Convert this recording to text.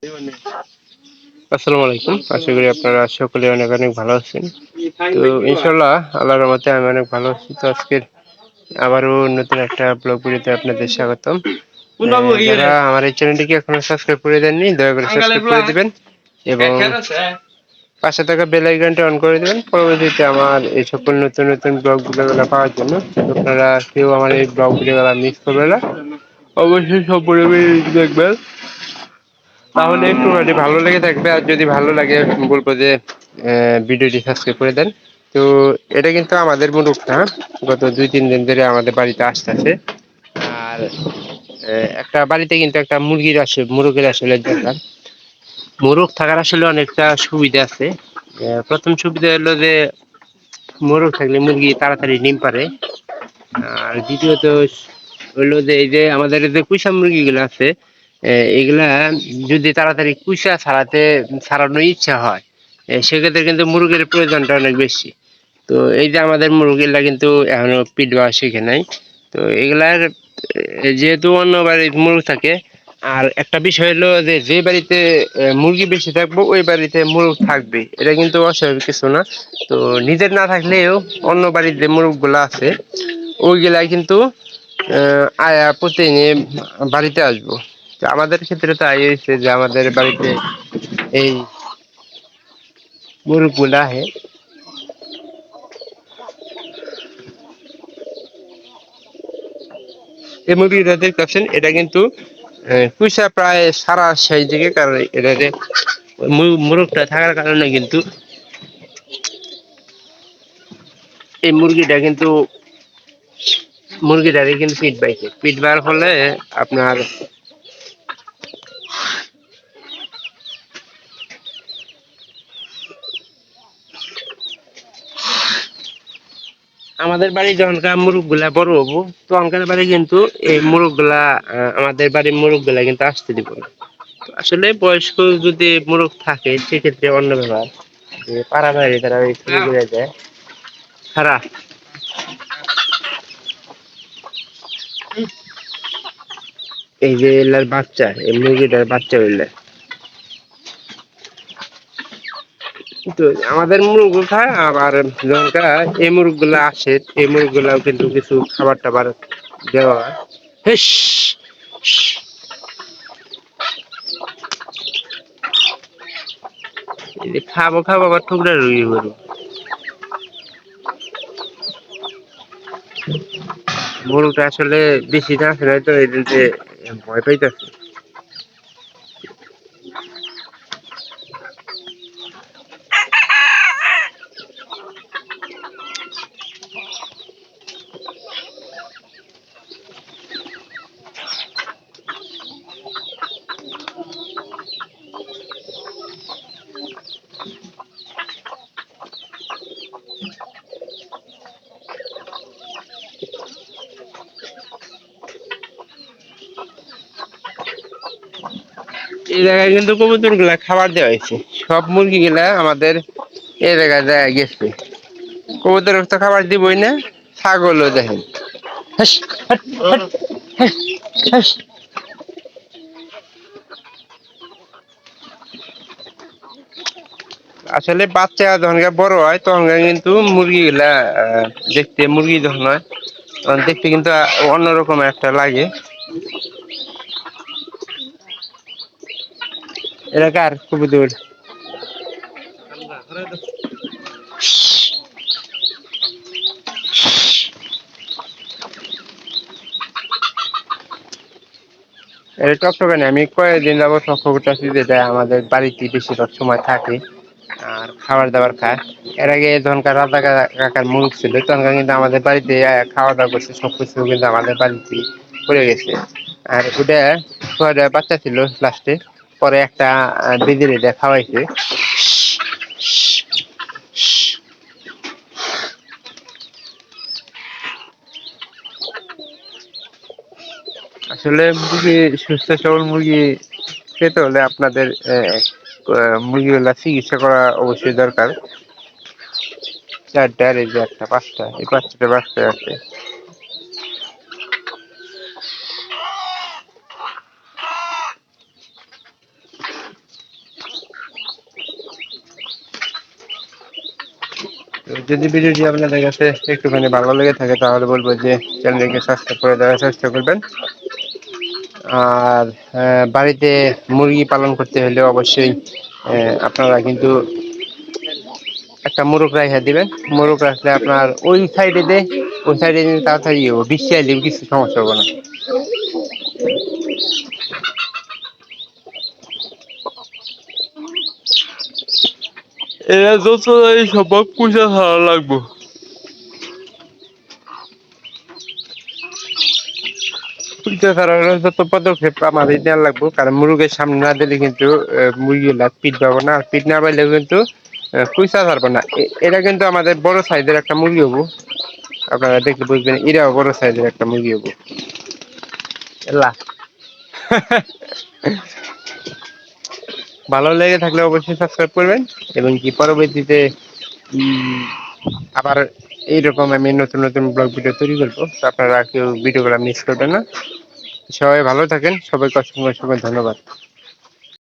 আসসালামু আলাইকুম। আশা করি আপনারা সকলে অনেক অনেক ভালো আছেন। তো ইনশাল্লাহ আল্লাহর রহমতে আমি অনেক ভালো আছি। তো আজকের আবারও নতুন একটা ব্লগ ভিডিওতে আপনাদের স্বাগতম। যারা আমার এই চ্যানেলটিকে এখনো সাবস্ক্রাইব করে দেননি দয়া করে সাবস্ক্রাইব করে দিবেন এবং পাশে থাকা বেল আইকনটা অন করে দেবেন পরবর্তীতে আমার এই সকল নতুন নতুন ব্লগ ভিডিওগুলো পাওয়ার জন্য। আপনারা কেউ আমার এই ব্লগ ভিডিওগুলো মিস করবে না, অবশ্যই সম্পূর্ণ ভিডিওটি দেখবেন, তাহলে একটুখানি ভালো লেগে থাকবে। আর যদি ভালো লাগে বলবো যে ভিডিওটি সাবস্ক্রাইব করে দেন। তো এটা কিন্তু আমাদের মুরুখ না, গত 2-3 দিন ধরে আমাদের বাড়িতে আসতেছে। আর একটা বাড়িতে কিন্তু একটা মুরগের আসলে দরকার। মোরগ থাকার আসলে অনেকটা সুবিধা আছে। প্রথম সুবিধা হলো যে মোরগ থাকলে মুরগি তাড়াতাড়ি ডিম পারে। আর দ্বিতীয়ত হলো যে এই যে আমাদের যে পুষা মুরগিগুলো আছে, এগুলা যদি তাড়াতাড়ি কুইসা ছাড়ানোর ইচ্ছা হয়, সেক্ষেত্রে কিন্তু মুরগির প্রয়োজনটা অনেক বেশি। তো এই যে আমাদের মুরগিলা কিন্তু এখনো পিট দেওয়া শিখে নাই। তো এগুলার যেহেতু অন্য বাড়ির মুরগ থাকে, আর একটা বিষয় হলো যে যে বাড়িতে মুরগি বেশি থাকবো ওই বাড়িতে মুরগ থাকবে, এটা কিন্তু অস্বাভাবিক কিছু না। তো নিজের না থাকলেও অন্য বাড়ির যে মুরগগুলা আছে ওইগুলাই কিন্তু আয়া প্রতিদিনই বাড়িতে আসবো। তো আমাদের ক্ষেত্রে তো আই হয়েছে যে আমাদের বাড়িতে এই মুরগগুলা আহে। এই মুরগিটা দেখতেছেন, এটা কিন্তু কুইসা প্রায় সারা সেই দিকে, কারণ এটা যে মুরগটা থাকার কারণে কিন্তু এই মুরগিটারে কিন্তু পিট পাইছে। পিট বার হলে আপনার আমাদের বাড়ি যখনকার মুরগ গুলা বড় হবো তখনকার বাড়ি কিন্তু এই মুরগ গুলা আমাদের বাড়ির মুরগ গুলা কিন্তু আসতে দিব না। তো আসলে বয়স্ক যদি মুরগ থাকে সেক্ষেত্রে অন্য ব্যাপার, যে পাড়া বাইরে তারা ওই শুরু করে দেয় সারা। এই যে এলার বাচ্চা, এই মুরগিটার বাচ্চা হইলে তো আমাদের মুরগ খায়। আবার যখনকার এই মুরগ গুলা আসে এই মুরগ গুলাও কিন্তু কিছু খাবার টাবার দেওয়া হয়। হেস, এই যে খাবো খাবো আবার ঠুকরা রুই করবো। মুরগটা আসলে বেশি না আসলে তো এই যে ভয় পাইতেছে। এই জায়গায় কিন্তু কবুতর গুলা খাবার দেওয়া হয়েছে, সব মুরগি গুলা আমাদের এই জায়গায় জায়গায় গেছে। কবুতর তো খাবার দিবই না, ছাগলও দেখেন। হাস, হাট, হাট, হাস, হাস। আসলে বাচ্চা যখন বড় হয় তখন কিন্তু মুরগি গুলা দেখতে, মুরগি যখন হয় তখন দেখতে কিন্তু অন্যরকম একটা লাগে। এলাকার কবুতর এটা টকটকে না, আমি কয়েকদিন যাবো টকটকটা যেটা আমাদের বাড়িতে বেশিরভাগ সময় থাকে আর খাবার দাবার খায়। এর আগে যখনকার রাজা কাকার মুরগ ছিল তখন কিন্তু আমাদের বাড়িতে খাওয়া দাওয়া করছে, সবকিছু কিন্তু আমাদের বাড়িতে পড়ে গেছে। আর ওটা ছয়টা বাচ্চা ছিল লাস্টে, পরে একটা বেঁধে রেঁধে খাওয়াইছে। আসলে মুরগি, সুস্থ সবল মুরগি পেতে হলে আপনাদের মুরগিগুলা চিকিৎসা করা অবশ্যই দরকার। চারটা আর এই যে একটা পাঁচটা, এই পাঁচটা বাচ্চা আছে। তো যদি ভিডিওটি আপনাদের কাছে একটুখানি ভালো লেগে থাকে তাহলে বলবো যে চ্যানেলটিকে সাবস্ক্রাইব করে দেওয়ার চেষ্টা করবেন। আর বাড়িতে মুরগি পালন করতে হলে অবশ্যই আপনারা কিন্তু একটা মোরগ রাখা দিবেন। মোরগ রাখলে আপনার ওই সাইডে তাড়াতাড়ি বৃষ্টি আইলে কিছু সমস্যা হবে না। এরা যত সম্ভব পয়সা ছাড়া লাগবো। পয়সা ছাড়ার যত পদক্ষেপ আমাদের নেওয়া লাগবো, কারণ মুরগের সামনে না দিলে কিন্তু মুরগিগুলা পিট পাবো না, আর পিট না পাইলেও কিন্তু পয়সা ছাড়বো না। এটা কিন্তু আমাদের বড় সাইজের একটা মুরগি হবো, আপনারা দেখলে বুঝবেন এটাও বড় সাইজের একটা মুরগি হবো। এলা ভালো লেগে থাকলে অবশ্যই সাবস্ক্রাইব করবেন, এবং কি পরবর্তীতে আবার এইরকম আমি নতুন নতুন ব্লগ ভিডিও তৈরি করবো, তো আপনারা কেউ ভিডিওগুলো মিস করবেন না। সবাই ভালো থাকেন, সবাইকে অসংখ্য অসংখ্য ধন্যবাদ।